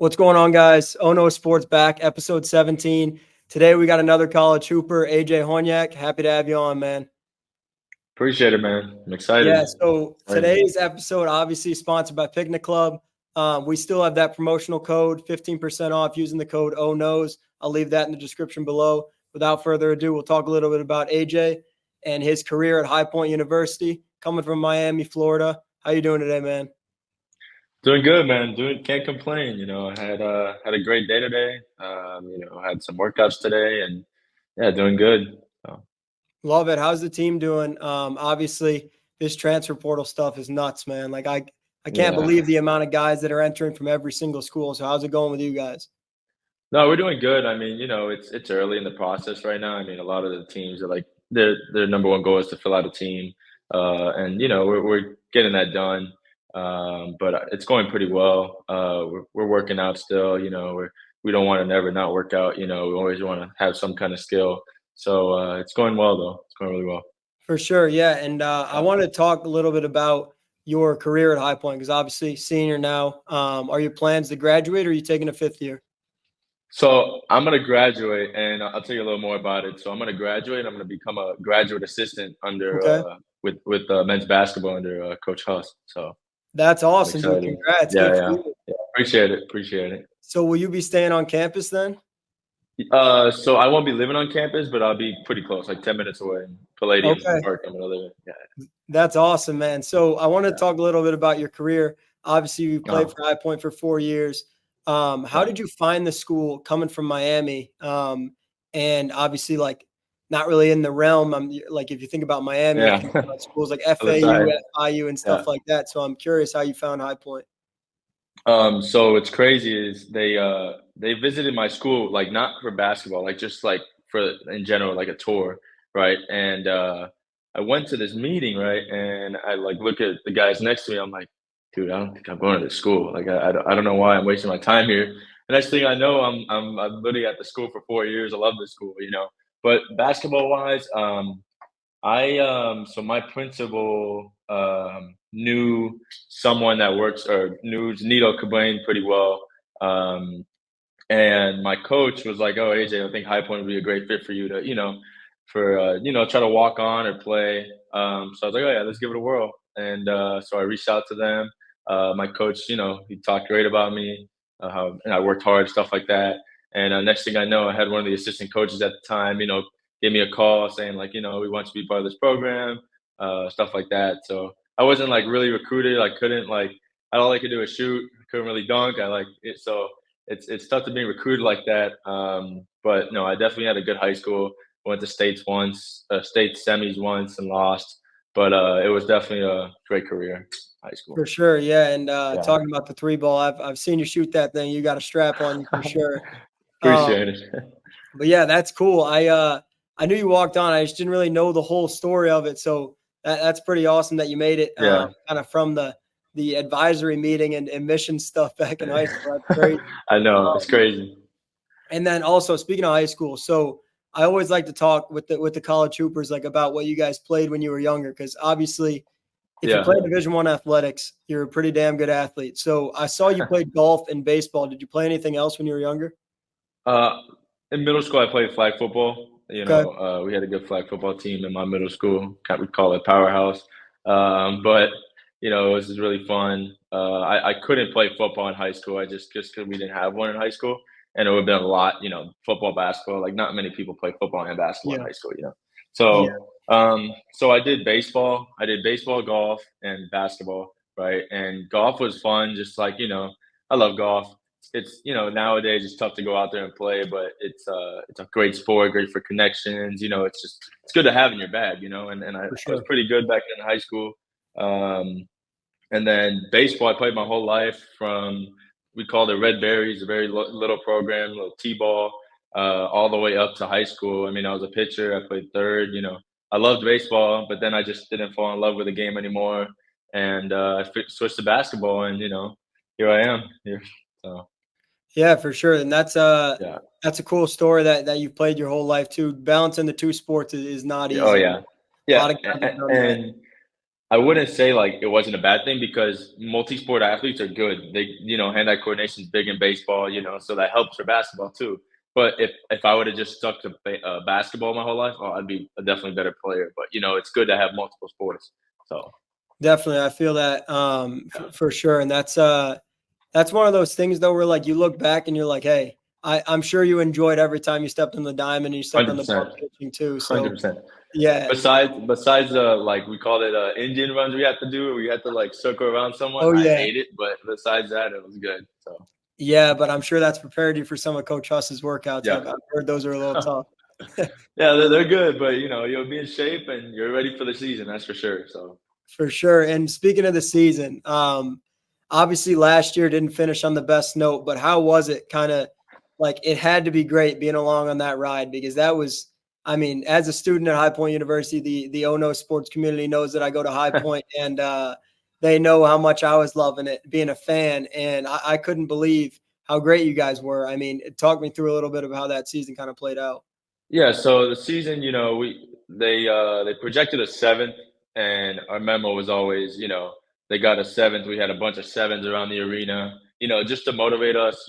What's going on, guys? OKnowsSports back, episode 17. Today we got another college hooper, AJ Hoynack. Happy to have you on, man. Appreciate it, man. I'm Yeah, excited. so Excited. today's episode obviously sponsored by Picnic Club. We still have that promotional code, 15% off using the code OKnows. I'll leave that in the description below. Without further ado, we'll talk a little bit about AJ and his career at High Point University, coming from Miami, Florida. How you doing today, man? Doing good, man. Can't complain. I had a great day today. Had some workouts today, and yeah, doing good. So, Love it. How's the team doing? Obviously, this transfer portal stuff is nuts, man. Like I can't yeah. believe the amount of guys that are entering from every single school. So how's it going with you guys? No, we're doing good. I mean, it's early in the process right now. I mean, a lot of the teams are like their number one goal is to fill out a team, and we're getting that done. But it's going pretty well. We're working out still. We don't want to never not work out. We always want to have some kind of skill. So it's going well though. It's going really well. For sure, yeah. And I Yeah. want to talk a little bit about your career at High Point because obviously senior now. Are your plans to graduate or are you taking a fifth year? So I'm gonna graduate, and I'll tell you a little more about it. So I'm gonna graduate. I'm gonna become a graduate assistant under Okay. with men's basketball under Coach Huss. So That's I'm awesome, dude. excited. Congrats. Yeah, Good for yeah, you. yeah. Appreciate it. Appreciate it. So will you be staying on campus then? So I won't be living on campus, but I'll be pretty close, like 10 minutes away in Palladium Okay. Park. I'm gonna live in. Yeah, That's awesome, man. So I want to yeah. talk a little bit about your career. Obviously, you played Uh-huh. for High Point for 4 years. How Yeah, did you find the school coming from Miami? And obviously, like, not really in the realm. Like, if you think about Miami, you're yeah. thinking about schools like Other FAU, side. FIU, and Yeah. stuff like that. So I'm curious how you found High Point. So what's crazy is they visited my school, like not for basketball, like just like for in general, like a tour, right? And I went to this meeting, right? And I like look at the guys next to me. I'm like, dude, I don't think I'm going to this school. Like I don't know why I'm wasting my time here. The next thing I know, I'm literally at the school for 4 years. I love this school. But basketball wise, so my principal knew someone that works or knew Nito Cabain pretty well. Um, and my coach was like, "Oh, AJ, I think High Point would be a great fit for you to, try to walk on or play." So I was like, "Oh yeah, let's give it a whirl." And so I reached out to them. My coach, he talked great about me, and I worked hard, stuff like that. And next thing I know, I had one of the assistant coaches at the time, gave me a call saying like, we want you to be part of this program, stuff like that. So I wasn't like really recruited. I couldn't like, all I could do is shoot. I couldn't really dunk. I like it. So it's tough to be recruited like that. But no, I definitely had a good high school. Went to states once, state semis once, and lost. But it was definitely a great career, high school. For sure, yeah. And Yeah, talking about the three ball, I've seen you shoot that thing. You got a strap on you for sure. Um, appreciate it. But yeah, that's cool. I knew you walked on. I just didn't really know the whole story of it. So that's pretty awesome that you made it Yeah, kind of from the advisory meeting and mission stuff back in high school. That's great. I know it's Um, crazy. and then also speaking of high school, so I always like to talk with the college hoopers like about what you guys played when you were younger, because obviously if you Yeah. play Division One athletics, you're a pretty damn good athlete. So I saw you played golf and baseball. Did you play anything else when you were younger? Uh, in middle school, I played flag football. Okay. We had a good flag football team in my middle school. We call it Powerhouse. But it was just really fun. I couldn't play football in high school. I just because we didn't have one in high school, and it would have been a lot. Football, basketball. Like not many people play football and basketball in Yeah. high school. Yeah. So I did baseball. I did baseball, golf, and basketball. Right, and golf was fun. Just like I love golf. It's nowadays it's tough to go out there and play, but it's a great sport, great for connections. It's good to have in your bag. And I For was sure. pretty good back in high school. Um, and then baseball, I played my whole life from we called it Red Berries, a very little program, little T-ball, all the way up to high school. I mean, I was a pitcher. I played third. I loved baseball, but then I just didn't fall in love with the game anymore, and switched to basketball. And here I am. Here, so. Yeah, for sure. And Yeah. that's a cool story that you've played your whole life too. Balancing the two sports is not Oh easy. yeah. A Yeah. lot of guys have done that. And I wouldn't say like it wasn't a bad thing because multi-sport athletes are good. They, hand-eye coordination is big in baseball, so that helps for basketball too. But if I would have just stuck to basketball my whole life, I'd be a definitely better player. But it's good to have multiple sports. So Definitely, I feel that for sure, and that's one of those things though where like you look back and you're like, hey, I'm sure you enjoyed every time you stepped on the diamond and you stepped on the 100%, ball pitching too. So 100%. yeah, Besides like we called it Indian runs we had to do, we had to like circle around someone. oh I yeah, hate it, but besides that, it was good. So yeah, but I'm sure that's prepared you for some of Coach Huss's workouts. yeah. I've heard those are a little tough. Yeah, they're good, but you'll be in shape and you're ready for the season. That's for sure. So For sure. And speaking of the season, obviously last year didn't finish on the best note, but how was it? Kind of like it had to be great being along on that ride because that was, I mean, as a student at High Point University, the Ono sports community knows that I go to High Point, and they know how much I was loving it, being a fan, and I couldn't believe how great you guys were. I mean, talk me through a little bit of how that season kind of played out. yeah, so the season, they projected a seventh, and our memo was always, they got a seventh. We had a bunch of sevens around the arena, just to motivate us,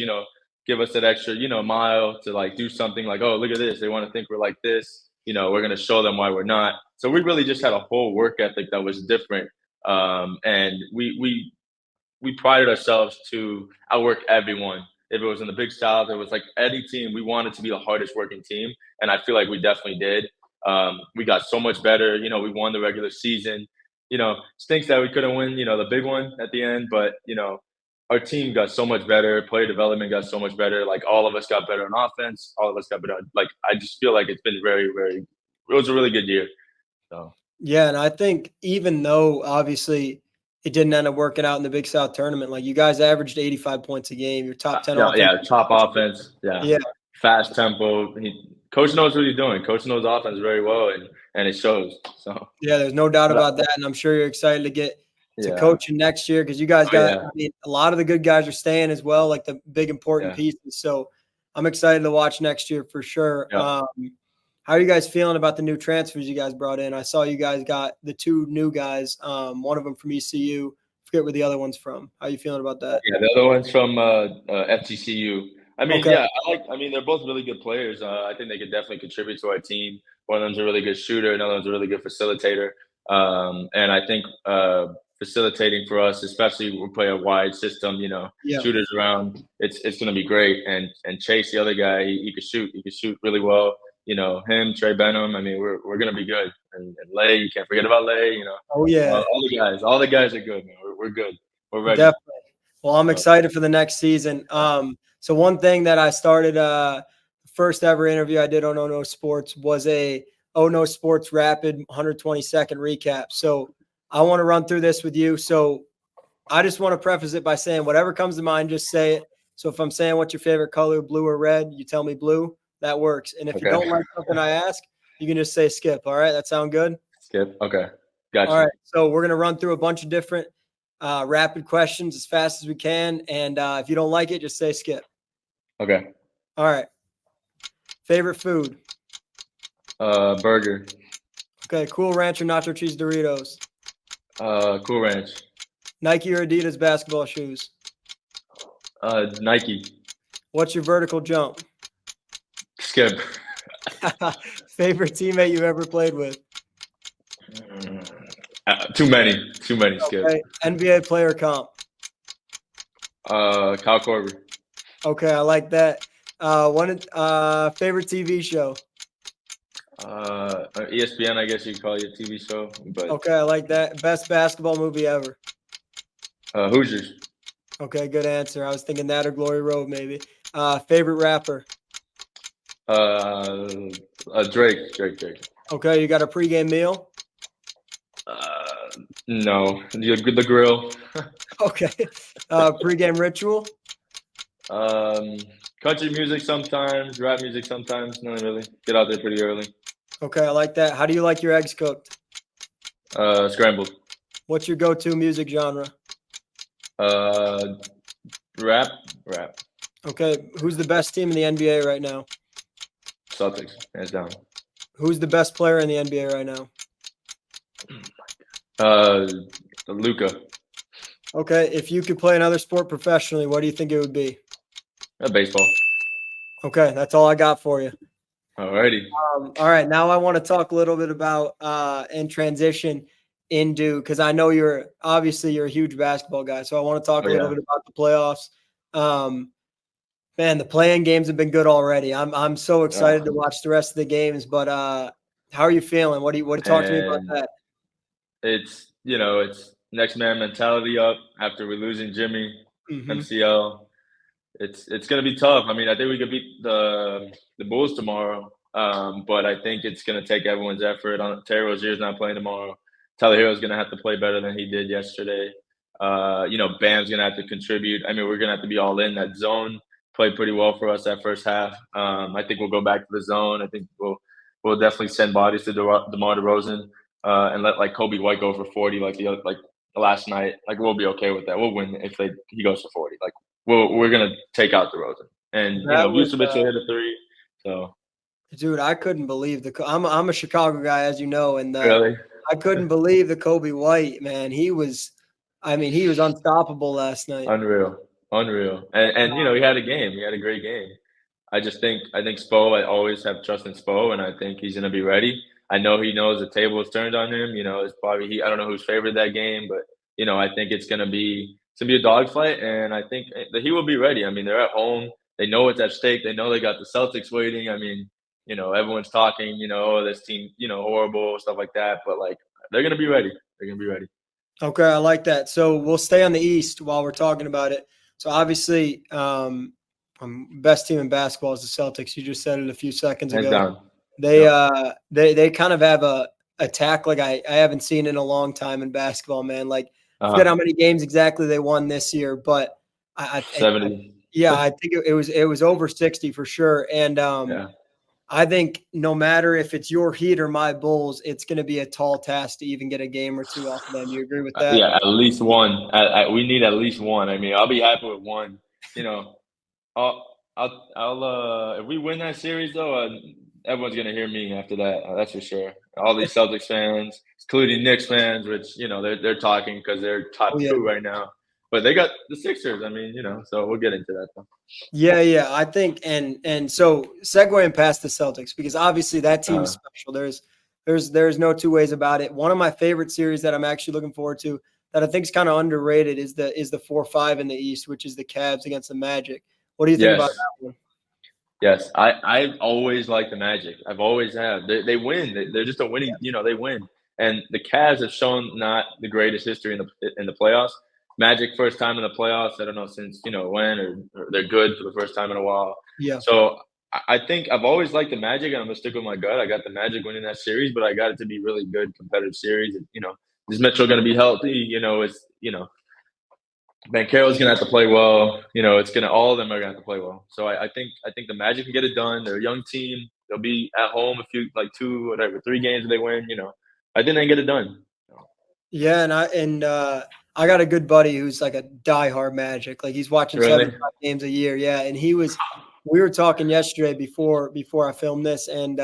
give us that extra, mile to like do something like, oh, look at this. They want to think we're like this. We're gonna show them why we're not. So we really just had a whole work ethic that was different, and we prided ourselves to outwork everyone. If it was in the Big South, it was like any team, we wanted to be the hardest working team. And I feel like we definitely did. We got so much better. We won the regular season. Stinks that we couldn't win, the big one at the end. But, our team got so much better. Player development got so much better. Like all of us got better on offense. All of us got better. Like I just feel like it's been very, very, it was a really good year. So. Yeah, and I think even though obviously it didn't end up working out in the Big South tournament, like you guys averaged 85 points a game, your top 10 offense. Yeah, top offense. Yeah. Yeah. Fast tempo. Coach knows what he's doing. Coach knows offense very well, and it shows. So Yeah, there's no doubt about that. And I'm sure you're excited to get to coaching next year because you guys got, I mean, a lot of the good guys are staying as well, like the big important pieces. So I'm excited to watch next year for sure. Yeah. How are you guys feeling about the new transfers you guys brought in? I saw you guys got the two new guys, one of them from ECU. Forget where the other one's from. How are you feeling about that? Yeah, the other one's from FTCU. I mean, Okay. yeah, I mean, they're both really good players. I think they could definitely contribute to our team. One of them's a really good shooter, another one's a really good facilitator. And I think facilitating for us, especially we play a wide system, shooters around, it's going to be great. And Chase, the other guy, he could shoot. He could shoot really well. Him, Trey Benham. I mean, we're going to be good. And Lay, you can't forget about Lay. Oh yeah, all the guys are good, man. We're good. We're ready. Definitely. Well, I'm excited for the next season. So one thing that I started, first ever interview I did on Ono Sports was a Ono Sports Rapid 120-second recap. So I want to run through this with you. So I just want to preface it by saying whatever comes to mind, just say it. So if I'm saying what's your favorite color, blue or red, you tell me blue. That works. And if you don't like something I ask, you can just say skip. All right. That sound good? Skip. Okay. Gotcha. All right. So we're going to run through a bunch of different rapid questions as fast as we can. And if you don't like it, just say skip. Okay. All right. Favorite food? Burger. Okay. Cool Ranch or Nacho Cheese Doritos? Cool Ranch. Nike or Adidas basketball shoes? Nike. What's your vertical jump? Skip. Favorite teammate you ever played with? Too many. Skip. Okay. NBA player comp? Kyle Korver. Okay, I like that. Favorite TV show? ESPN, I guess you could call it a TV show. But okay, I like that. Best basketball movie ever? Hoosiers. Okay, good answer. I was thinking that or Glory Road, maybe. Favorite rapper? Drake. Okay, you got a pregame meal? No, the grill. Okay. Pregame ritual? Country music sometimes, rap music sometimes. Not really. Get out there pretty early. Okay, I like that. How do you like your eggs cooked? Scrambled. What's your go-to music genre? Rap. Okay, who's the best team in the NBA right now? Celtics, hands down. Who's the best player in the NBA right now? Luca. Okay. If you could play another sport professionally, what do you think it would be? Baseball. Okay. That's all I got for you. Alrighty. All right. Now I want to talk a little bit about and transition into, because I know you're a huge basketball guy. So I want to talk Oh a little yeah. bit about the playoffs. Man, the play-in games have been good already. I'm so excited to watch the rest of the games. But how are you feeling? What do you talk to me about And that? it's next man mentality up after we're losing Jimmy, Hmm. MCL. It's gonna be tough. I mean, I think we could beat the Bulls tomorrow, but I think it's gonna take everyone's effort. Terry Rozier's not playing tomorrow. Tyler Hero's gonna have to play better than he did yesterday. Bam's gonna have to contribute. I mean, we're gonna have to be all in. That zone played pretty well for us that first half. I think we'll go back to the zone. I think we'll definitely send bodies to DeMar DeRozan and let like Kobe White go for 40 like last night. Like we'll be okay with that. We'll win if he goes for 40. Like we're gonna take out DeRozan, and That was, Vucevic will hit a three. So dude, I couldn't believe I'm a Chicago guy, as you know, and really, I couldn't believe the Kobe White, man. He was unstoppable last night. unreal, unreal, and he had a game. He had a great game. I think Spo. I always have trust in Spo, and I think he's gonna be ready. I know he knows the table is turned on him. It's probably I don't know who's favored that game, but I think it's gonna be a dogfight, and I think that he will be ready. I mean, they're at home. They know what's at stake. They know they got the Celtics waiting. I mean, everyone's talking. Oh, this team, horrible stuff like that. But like, they're gonna be ready. They're gonna be ready. Okay, I like that. So we'll stay on the East while we're talking about it. So obviously, best team in basketball is the Celtics. You just said it a few seconds Hands ago. down. They Yep. they kind of have a attack like I haven't seen in a long time in basketball, man. Like I forget how Uh, many games exactly they won this year, but I 70. yeah, I think it was over 60 for sure. And Yeah. I think no matter if it's your Heat or my Bulls, it's going to be a tall task to even get a game or two off of them. You agree with that? Yeah, at least one. We need at least one. I mean, I'll be happy with one. You know, I'll if we win that series though, everyone's gonna hear me after that. That's for sure. All these Celtics fans, including Knicks fans, which they're talking because they're top Oh yeah. two right now. But they got the Sixers. I mean, so we'll get into that though. Yeah. I think and so segueing past the Celtics, because obviously that team's Uh, special. There's no two ways about it. One of my favorite series that I'm actually looking forward to that I think is kind of underrated is the 4-5 in the East, which is the Cavs against the Magic. What do you think about yes, that one? yes. I've always liked the Magic. I've always have. They win. They're just a winning. They win. And the Cavs have shown not the greatest history in the playoffs. Magic first time in the playoffs. I don't know since when, or they're good for the first time in a while. Yeah. So I think I've always liked the Magic, and I'm gonna stick with my gut. I got the Magic winning that series, but I got it to be really good competitive series. And, is Mitchell gonna be healthy? Banchero's gonna have to play well. It's gonna all of them are gonna have to play well. So I think the Magic can get it done. They're a young team. They'll be at home a few like 3 games they win. I think they can get it done. Yeah, I got a good buddy who's like a diehard Magic. Like he's watching Really? 75 games a year. Yeah, and we were talking yesterday before I filmed this, and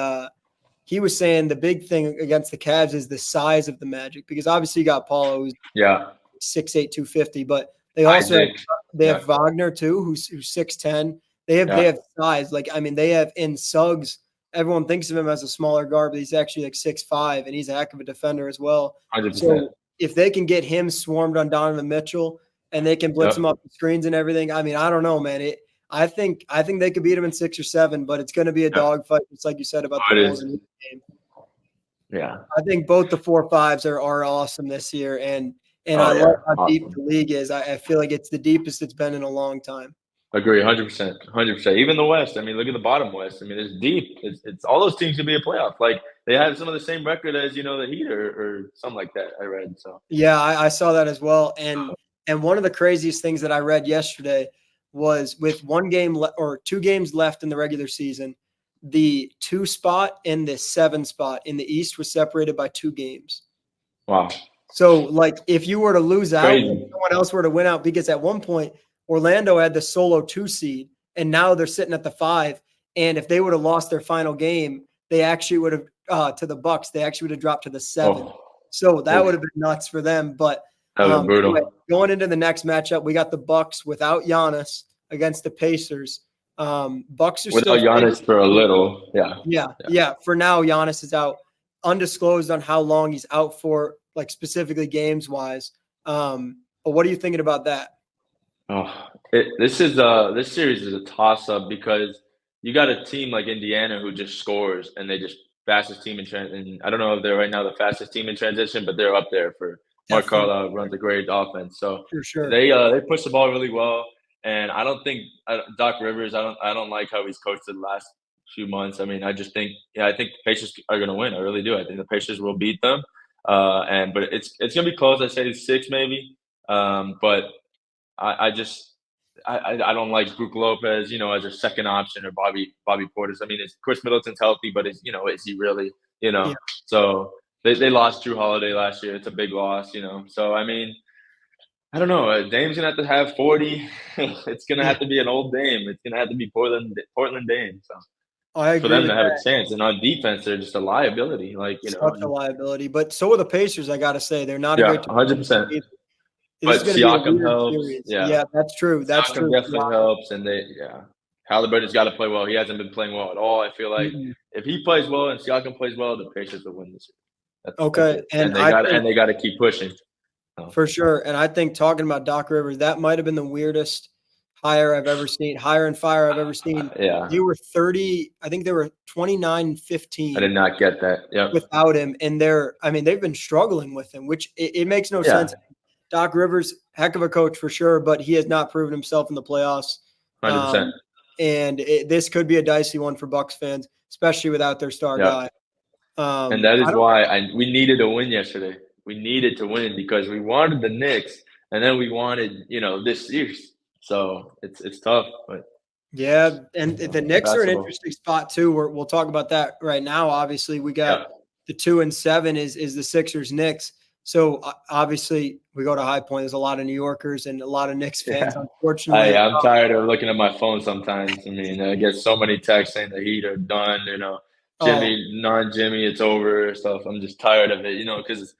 he was saying the big thing against the Cavs is the size of the Magic, because obviously you got Paulo who's Yeah. 6'8", 250, but Isaac. they have Yeah. Wagner too, who's 6'10". They Yeah. have size. Like I mean, they have in Suggs. Everyone thinks of him as a smaller guard, but he's actually like 6'5", and he's a heck of a defender as well. 100%. So if they can get him swarmed on Donovan Mitchell and they can blitz him Yep. up the screens and everything, I mean, I don't know, man. I think they could beat him in 6 or 7, but it's going to be a Yeah. dogfight. It's like you said about the Oh, it Bulls is. and the game. Yeah. I think both the 4-5s are awesome this year, and I Oh love yeah. how deep Awesome. the league is. I feel like it's the deepest it's been in a long time. Agree. 100%. 100%. Even the West. I mean, look at the bottom West. I mean, it's deep. It's all those teams can be a playoff. Like they have some of the same record as the Heat or something like that. I read so. Yeah, I saw that as well. And one of the craziest things that I read yesterday was with 2 games left in the regular season, the 2 spot and the 7 spot in the East was separated by 2 games. Wow. So, like, if you were to lose out and Crazy. someone else were to win out, because at one point Orlando had the solo 2 seed, and now they're sitting at the 5. And if they would have lost their final game, they actually would have to the Bucks. They actually would have dropped to the 7. Oh. So that would Oof. have been nuts for them. But That would have been anyway, brutal. going into the next matchup, we got the Bucks without Giannis against the Pacers. Bucks are Without still Giannis for a little, yeah. For now, Giannis is out, undisclosed on how long he's out for, like specifically games wise. But what are you thinking about that? Oh, this series is a toss up because you got a team like Indiana who just scores and they just fastest team in and I don't know if they're right now the fastest team in transition, but they're up there for Mark Definitely, Carlisle runs a great offense. So for sure. they push the ball really well, and I don't think Doc Rivers. I don't like how he's coached the last few months. I mean, I just think I think the Pacers are going to win. I really do. I think the Pacers will beat them, but it's going to be close. I say 6 maybe, but I just I don't like Brook Lopez, as a second option or Bobby Portis. I mean, it's Chris Middleton's healthy, but is he really, Yeah. So they lost Drew Holiday last year. It's a big loss. So I mean, I don't know. Dame's gonna have to have 40. It's gonna Yeah. have to be an old Dame. It's gonna have to be Portland Dame. So I for agree them with to have a that. chance, and on defense, they're just a liability. Such a liability. But so are the Pacers, I got to say. They're not a Yeah, great defensive 100%. team. This But is going to be a Siakam weird helps. series. Yeah. Yeah, that's true. That's Siakam true. definitely helps, and Halliburton's got to play well. He hasn't been playing well at all. I feel like Mm-mm. if he plays well and Siakam plays well, the Pacers will win this year. That's Okay. it, And and they I got think, and they got to keep pushing. So, for sure. And I think talking about Doc Rivers, that might have been the weirdest hire I've ever seen, hire and fire I've ever seen. yeah, They were 30, I think they were 29 and I did 15 not get that. Yep. without him. And they've been struggling with him, which it makes no Yeah, sense. Doc Rivers, heck of a coach for sure, but he has not proven himself in the playoffs. 100%. And this could be a dicey one for Bucks fans, especially without their star Yeah, guy. and that I is don't. why we needed to win yesterday. We needed to win because we wanted the Knicks, and then we wanted this series. So it's tough, but Yeah, and the Knicks are an basketball. interesting spot too. We'll talk about that right now. Obviously, we got Yeah. the 2 and 7 is the Sixers Knicks. So obviously, we go to High Point. There's a lot of New Yorkers and a lot of Knicks fans. Yeah. Unfortunately, I'm tired of looking at my phone sometimes. I mean, I get so many texts saying the Heat are done, oh Jimmy, non-Jimmy, it's over, stuff. I'm just tired of it, because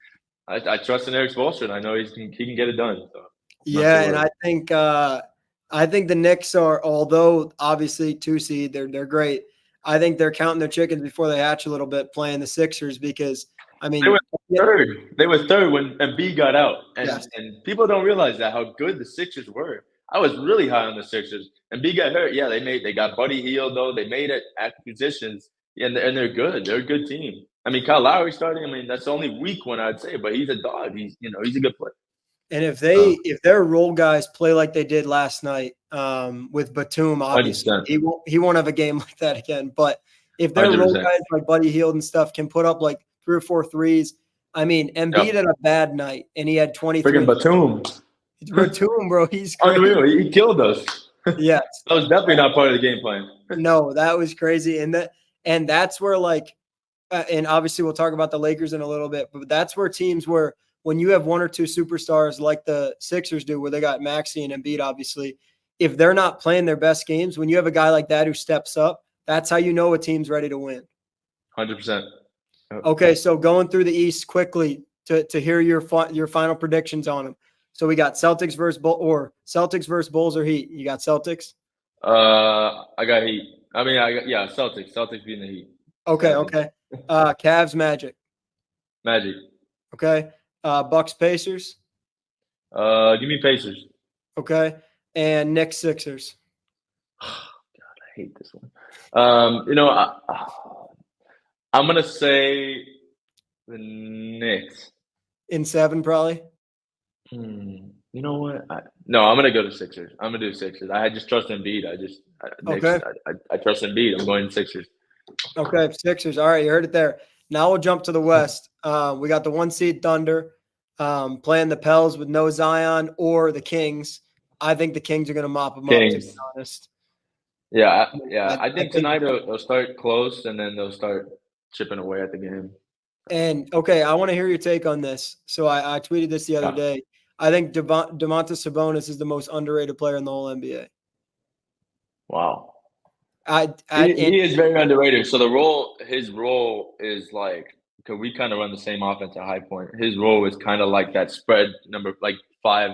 I trust in Eric Spoelstra. I know he can get it done. So not too yeah, and worried. I think the Knicks are, although obviously 2 seed, they're great. I think they're counting their chickens before they hatch a little bit, playing the Sixers because I They were mean, yeah, third. They were third when Embiid got out, and yes, and people don't realize that how good the Sixers were. I was really high on the Sixers. Embiid got hurt. Yeah, they got Buddy Hield though. They made it acquisitions, and they're good. They're a good team. I mean, Kyle Lowry starting. I mean, that's the only weak one I'd say, but he's a dog. He's a good player. and So, if their role guys play like they did last night, with Batum, obviously 100%, he won't have a game like that again. But if their role 100%. guys like Buddy Hield and stuff can put up like 3 or 4 threes, I mean, Embiid Yep. had a bad night and he had 23. Freaking Batum, Batum, bro, he's crazy. unreal. He killed us. Yes. That was definitely not part of the game plan. No, that was crazy. And that's where like and obviously we'll talk about the Lakers in a little bit, but that's where teams where when you have 1 or 2 superstars like the Sixers do, where they got Maxey and Embiid, obviously, if they're not playing their best games, when you have a guy like that who steps up, that's how you know a team's ready to win. 100%. Okay, so going through the East quickly to hear your final predictions on them. So we got Celtics versus Bulls or Heat. You got Celtics? I got Heat. I mean, Celtics. Celtics beating the Heat. Okay, Gotta be. okay. Cavs Magic. Magic. Okay. Bucks Pacers. Give me Pacers. Okay. And Knicks Sixers. God, I hate this one. I'm gonna say the Knicks. In 7, probably. You know what? No, I'm gonna go to Sixers. I'm gonna do Sixers. I just trust Embiid. Knicks. Okay. I trust Embiid. I'm going Sixers. Okay. Sixers. All right. You heard it there. Now we'll jump to the West. We got the 1 seed Thunder playing the Pels with no Zion or the Kings. I think the Kings are going to mop them up, to be Kings. honest. Yeah. I I think tonight they'll start close and then they'll start chipping away at the game. And okay, I want to hear your take on this. So I tweeted this the other day. I think Domantas Sabonis is the most underrated player in the whole NBA. Wow. He is very underrated. So his role is like because we kind of run the same offense at High Point. His role is kind of like that spread number, like 5.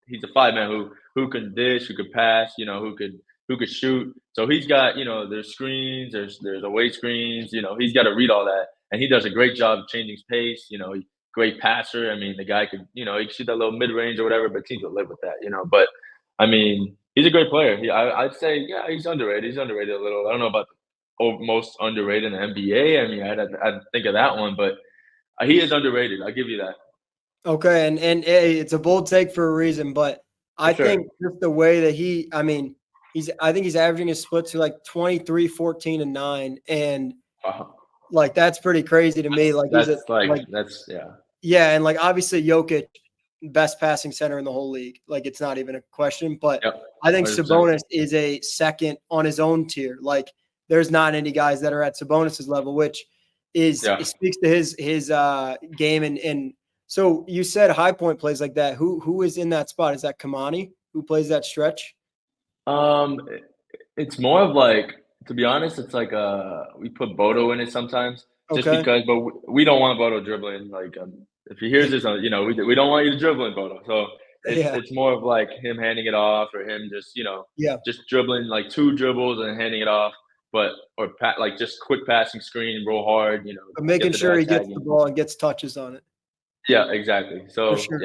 He's a 5 man who can dish, who could pass, who could shoot. So he's got, there's screens, there's away screens. He's got to read all that, and he does a great job of changing pace. Great passer. I mean, the guy could, he could shoot that little mid range or whatever, but teams will live with that. But I mean, he's a great player. I'd say, yeah, he's underrated. He's underrated a little. I don't know about most underrated in the NBA. I mean, I'd think of that one, but he is underrated. I'll give you that. Okay, and it's a bold take for a reason, but I For sure. think just the way that I think he's averaging his splits to like 23, 14, and 9, and like that's pretty crazy to me. Like yeah, and like obviously Jokic, best passing center in the whole league. Like it's not even a question, but Yep, I think 100%. Sabonis is a second on his own tier. Like there's not any guys that are at Sabonis's level, which is it speaks to his game. And so you said High Point plays like that. Who is in that spot? Is that Kamani who plays that stretch? It's more of like, to be honest, it's like we put Bodo in it sometimes, just Okay. because, but we don't want Bodo dribbling. Like if he hears this, we don't want you to dribble in Bodo. So it's more of like him handing it off, or him just just dribbling like 2 dribbles and handing it off, or like just quick passing screen, roll hard, But making sure he gets the ball and gets touches on it. Yeah, exactly. So sure.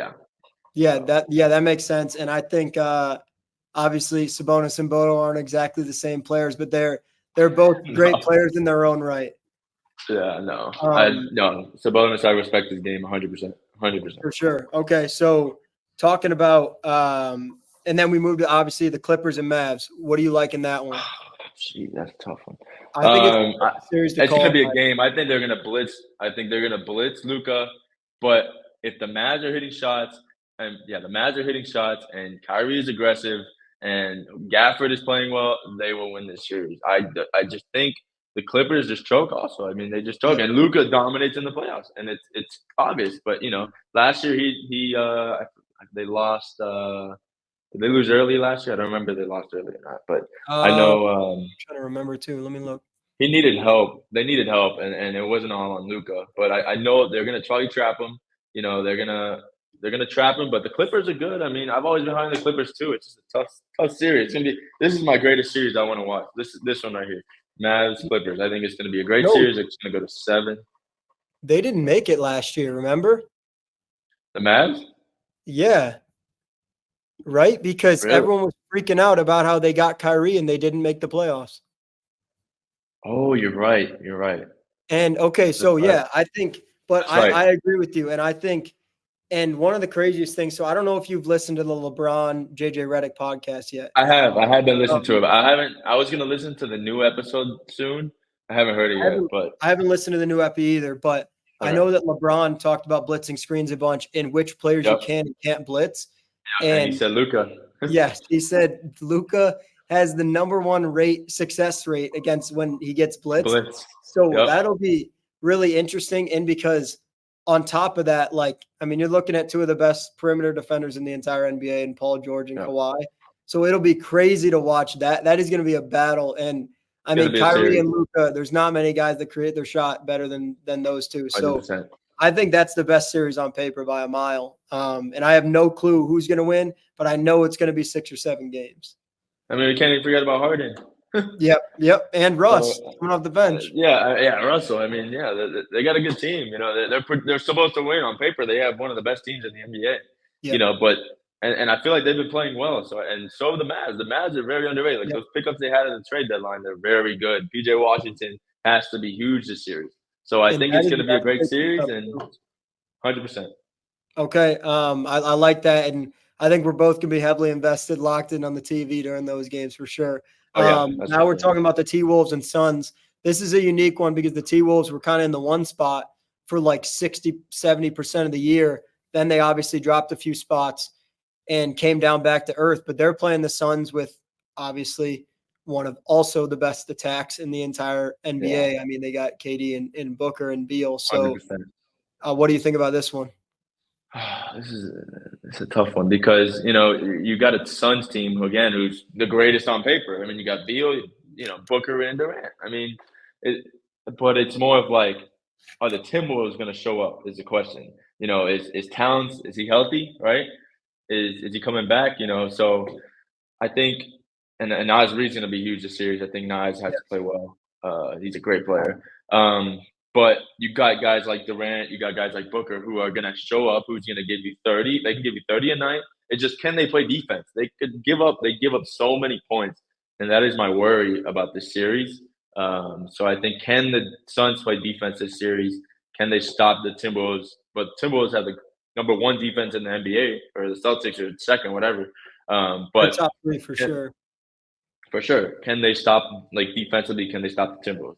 That makes sense. And I think obviously Sabonis and Bodo aren't exactly the same players, but they're both great players in their own right. Yeah, no. No, Sabonis, I respect his game 100%. 100%. For sure. Okay, so talking about and then we moved to obviously the Clippers and Mavs. What do you like in that one? Gee, that's a tough one. I think it's a series to call. It's going to be a game. I think they're going to blitz. I think they're going to blitz Luka, but if the Mavs are hitting shots, and the Mavs are hitting shots, and Kyrie is aggressive, and Gafford is playing well, they will win this series. I just think the Clippers just choke also. I mean, they just choke, and Luka dominates in the playoffs, and it's obvious. But last year they lost. Did they lose early last year? I don't remember if they lost early or not, but I know. I'm trying to remember too. Let me look. He needed help. They needed help, and it wasn't all on Luka. But I know they're gonna try to trap him. They're gonna trap him. But the Clippers are good. I mean, I've always been behind the Clippers too. It's just a tough series. This is my greatest series I want to watch. This one right here, Mavs Clippers. I think it's gonna be a great series. It's gonna go to 7. They didn't make it last year. Remember the Mavs? Yeah. Right, because everyone was freaking out about how they got Kyrie and they didn't make the playoffs. Oh, you're right. You're right. And okay, so I think, but I agree with you, and I think, and one of the craziest things. So I don't know if you've listened to the LeBron JJ Redick podcast yet. I have. I had been listening to it. But I haven't. I was gonna listen to the new episode soon. I haven't heard it yet, but I haven't listened to the new epi either. But I know that LeBron talked about blitzing screens a bunch, in which players you can and can't blitz. And he said Luka. Yes, he said Luka has the #1 success rate against when he gets blitzed. So that'll be really interesting. And because on top of that, you're looking at 2 of the best perimeter defenders in the entire NBA and Paul George and Kawhi. So it'll be crazy to watch that. That is going to be a battle. And I mean, Kyrie and Luka, there's not many guys that create their shot better than those 2. So 100%. I think that's the best series on paper by a mile. And I have no clue who's going to win, but I know it's going to be 6 or 7 games. I mean, we can't even forget about Harden. Yep. And Russ coming off the bench. Russell. I mean, they got a good team. They're supposed to win on paper. They have one of the best teams in the NBA. But I feel like they've been playing well. So have the Mavs. The Mavs are very underrated. Those pickups they had at the trade deadline, they're very good. PJ Washington has to be huge this series. So I think it's going to be a great series, and 100%. Okay, I like that, and I think we're both going to be heavily invested, locked in on the TV during those games for sure. Now we're talking about the T-Wolves and Suns. This is a unique one because the T-Wolves were kind of in the one spot for like 60, 70% of the year. Then they obviously dropped a few spots and came down back to earth, but they're playing the Suns with obviously one of also the best attacks in the entire NBA. Yeah. I mean, they got KD and Booker and Beal. So what do you think about this one? It's a tough one because, you got a Suns team, again, who's the greatest on paper. I mean, you got Beal, Booker and Durant. I mean, but it's more of like are the Timberwolves going to show up is the question. You know, is Towns, is he healthy, right? Is he coming back? You know, so I think, and Nas Reed's going to be huge this series. I think Nas has to play well. He's a great player. But you got guys like Durant, you got guys like Booker who are going to show up, who's going to give you 30. They can give you 30 a night. It just, can they play defense? They give up so many points. And that is my worry about this series. So I think, can the Suns play defense this series? Can they stop the Timberwolves? But Timberwolves have the number 1 defense in the NBA, or the Celtics are second, whatever. They're But top 3 for sure. For sure. Can they stop, like, defensively, can they stop the Timberwolves?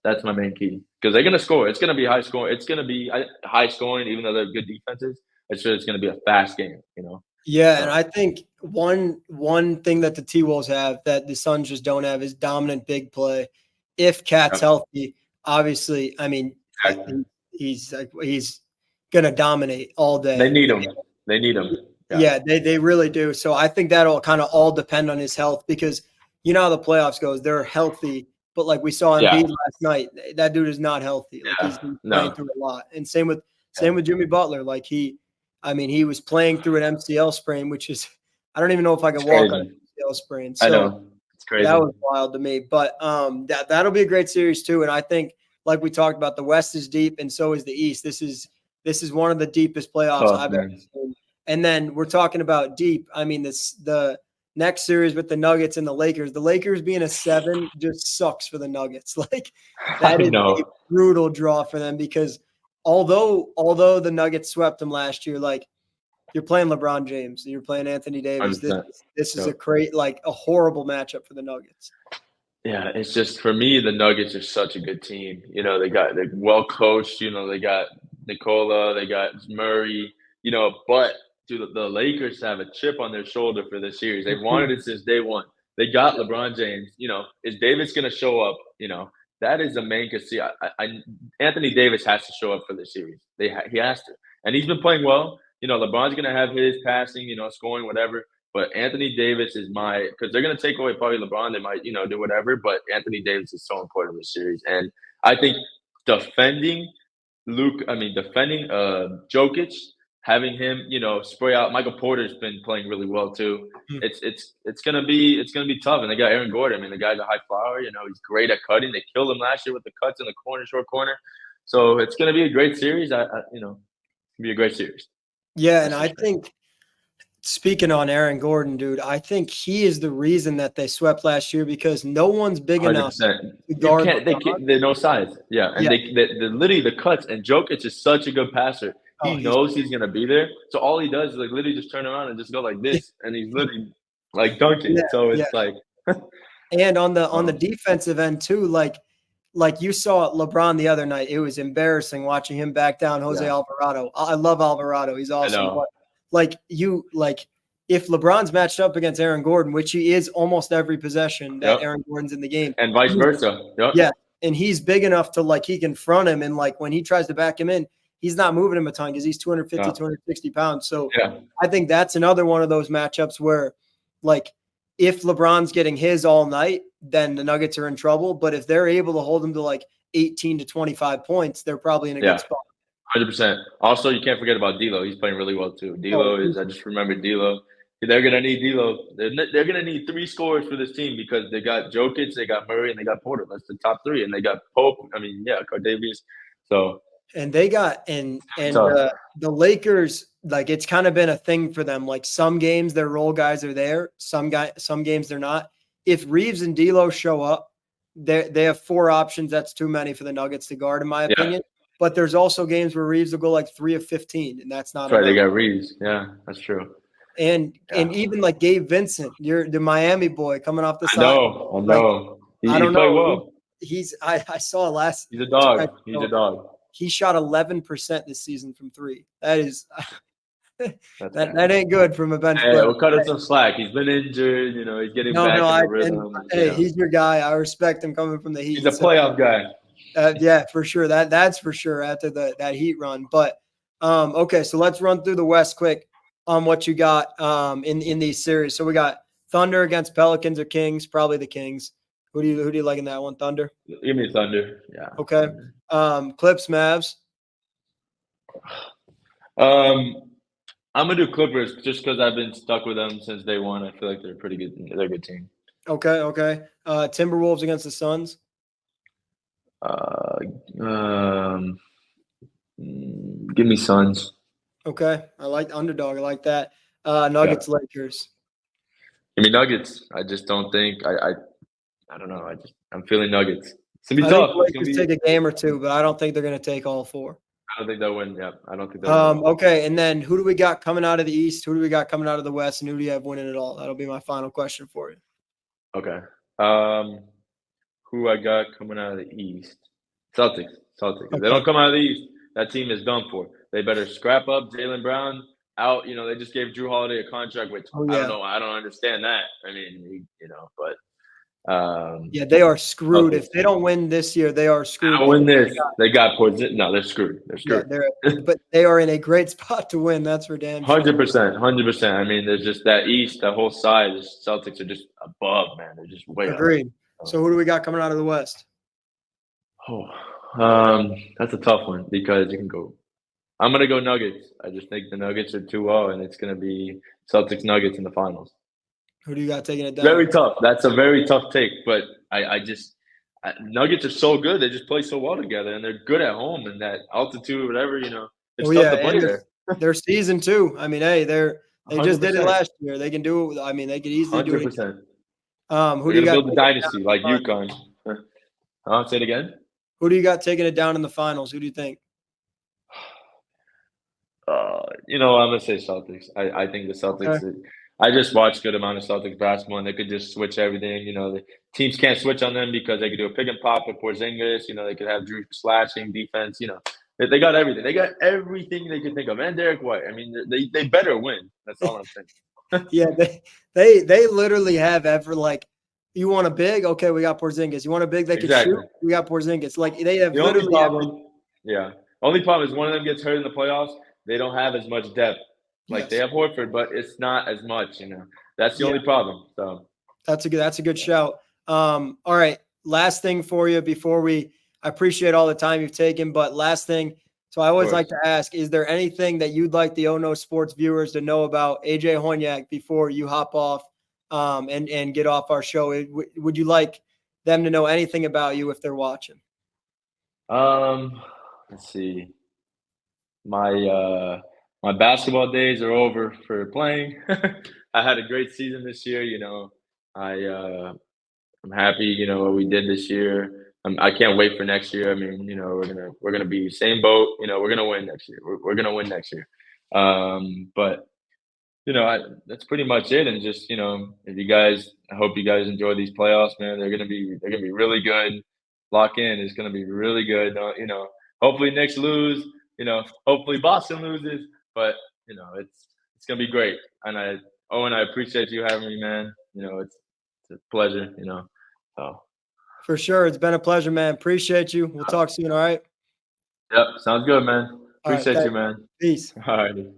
That's my main key. Because they're going to score. It's going to be high scoring. It's going to be high scoring, even though they're good defenses. It's going to be a fast game, you know? Yeah, So, and I think one thing that the T-Wolves have that the Suns just don't have is dominant big play. If Cat's healthy, obviously, I mean, he's going to dominate all day. They need him. They need him. Yeah, they really do. So I think that'll kind of all depend on his health, because you know how the playoffs goes. They're healthy, but like we saw Embiid last night, that dude is not healthy. Like he's been playing through a lot. And same with Jimmy Butler. Like he was playing through an MCL sprain, which is, I don't even know if I can walk on an MCL sprain. So I know. It's crazy. That was wild to me. But that'll be a great series too. And I think, like we talked about, the West is deep and so is the East. This is one of the deepest playoffs I've ever seen. And then we're talking about deep. I mean, the next series with the Nuggets and the Lakers being a 7 just sucks for the Nuggets. Like that is a brutal draw for them, because although the Nuggets swept them last year, like you're playing LeBron James, you're playing Anthony Davis. This is a horrible matchup for the Nuggets. Yeah, it's just, for me, the Nuggets are such a good team. You know, they're well coached. You know, they got Nikola, they got Murray. You know, but the Lakers have a chip on their shoulder for this series. They've wanted it since day one. They got LeBron James. You know, is Davis going to show up? You know, that is the main concern. Anthony Davis has to show up for this series. He has to, and he's been playing well. You know, LeBron's going to have his passing, you know, scoring, whatever. But Anthony Davis is because they're going to take away probably LeBron. They might, you know, do whatever. But Anthony Davis is so important in this series, and I think defending Jokic. Having him, you know, spray out. Michael Porter's been playing really well too. It's gonna be tough. And they got Aaron Gordon. I mean, the guy's a high flyer. You know, he's great at cutting. They killed him last year with the cuts in the corner, short corner. So it's gonna be a great series. You know, it's gonna be a great series. Yeah, and I think, speaking on Aaron Gordon, dude, I think he is the reason that they swept last year, because no one's big 100%. Enough to guard. They're no size. Yeah, and they literally the cuts. And Jokic is such a good passer. He knows he's going to be there. So all he does is like literally just turn around and just go like this. And he's literally like dunking. So it's like. And on the defensive end too, like you saw LeBron the other night, it was embarrassing watching him back down Jose Alvarado. I love Alvarado. He's awesome. But if LeBron's matched up against Aaron Gordon, which he is almost every possession that Aaron Gordon's in the game. And vice versa. Yeah. And he's big enough to he can front him. And when he tries to back him in, he's not moving him a ton because he's 250, 260 pounds. So I think that's another one of those matchups where, if LeBron's getting his all night, then the Nuggets are in trouble. But if they're able to hold him to 18 to 25 points, they're probably in a good spot. 100%. Also, you can't forget about D'Lo. He's playing really well too. I just remembered D'Lo. They're going to need D'Lo. They're going to need 3 scorers for this team, because they got Jokic, they got Murray, and they got Porter. That's the top 3. And they got Pope. Cardavius. So. And they got the Lakers, it's kind of been a thing for them. Some games their role guys are there, some games they're not. If Reeves and D'Lo show up, they have 4 options. That's too many for the Nuggets to guard, in my opinion. But there's also games where Reeves will go 3 of 15, and that's not. That's right. They got Reeves. Yeah, that's true. And even Gabe Vincent, you're the Miami boy coming off the side. I know. I don't know. Well. I saw last. He's a dog. He's a dog. He shot 11% this season from 3. That is that ain't good from a bench player. We'll cut him some slack. He's been injured. You know, he's getting back in the rhythm. He's your guy. I respect him coming from the Heat. He's a playoff guy. Yeah, for sure. That's for sure after that Heat run. But okay, so let's run through the West quick on what you got in these series. So we got Thunder against Pelicans or Kings, probably the Kings. Who do you like in that one? Thunder. Give me Thunder. Yeah. Okay. Thunder. Clips, Mavs. I'm gonna do Clippers just because I've been stuck with them since day one. I feel like they're pretty good. They're a good team. Okay. Timberwolves against the Suns. Uh, um, Give me Suns. Okay. I like underdog. I like that. Nuggets, Yeah. Lakers. Give me Nuggets. I just don't think I don't know. I'm feeling Nuggets. It's gonna be I think tough. the It's gonna Lakers be. take a game or two, but I don't think they're going to take all 4. I don't think they'll win. Yeah, I don't think they'll win. Okay. And then who do we got coming out of the East? Who do we got coming out of the West? And who do you have winning it all? That'll be my final question for you. Okay. Who I got coming out of the East? Celtics. If they don't come out of the East, that team is done for. They better scrap up Jaylen Brown out. You know, they just gave Drew Holiday a contract, which I don't know. I don't understand that. I mean, but yeah, they are screwed. Celtics. If they don't win this year, they are screwed. They don't win this. They got Porzingis. No, they're screwed. Yeah, but they are in a great spot to win. That's for damn sure. 100%. I mean, there's just that East, that whole side. The Celtics are just above, man. They're just way Agreed. Up. So who do we got coming out of the West? Oh, that's a tough one because you can go. I'm gonna go Nuggets. I just think the Nuggets are 2-0, and it's gonna be Celtics Nuggets in the finals. Who do you got taking it down? Very tough. That's a very tough take, but Nuggets are so good. They just play so well together, and they're good at home and that altitude, whatever, you know. It's tough to play there. Their season too. I mean, hey, they 100%. just did it last year. They can do it. I mean, they could easily do it. 100%. Who do you got? Build a dynasty like UConn. I'll say it again. Who do you got taking it down in the finals? Who do you think? I'm gonna say Celtics. I think the Celtics. Okay. I just watched a good amount of Celtics basketball, and they could just switch everything. You know, the teams can't switch on them because they could do a pick and pop with Porzingis. You know, they could have Drew slashing defense. You know, they got everything. They got everything they could think of, and Derek White. I mean, they better win. That's all I'm saying. Yeah, they literally have you want a big? Okay, we got Porzingis. You want a big? They can shoot. We got Porzingis. Like they have the literally. Only problem is one of them gets hurt in the playoffs. They don't have as much depth. Like they have Horford, but it's not as much. You know, that's the only problem. So that's a good shout. All right, last thing for you before I appreciate all the time you've taken, but last thing. So I always like to ask: is there anything that you'd like the OKnowSports viewers to know about AJ Hoynack before you hop off and get off our show? Would you like them to know anything about you if they're watching? Let's see. My basketball days are over for playing. I had a great season this year. You know, I'm happy. You know what we did this year. I can't wait for next year. I mean, you know, we're gonna be same boat. You know, we're gonna win next year. We're gonna win next year. But you know, that's pretty much it. And just, you know, I hope you guys enjoy these playoffs, man. They're gonna be really good. Lock in. It's gonna be really good. You know, hopefully Knicks lose. You know, hopefully Boston loses. But you know, it's gonna be great. And Owen, I appreciate you having me, man. You know, it's a pleasure. You know, so for sure, it's been a pleasure, man. Appreciate you. We'll talk soon. All right. Yep, sounds good, man. Appreciate you, man. Peace. All righty.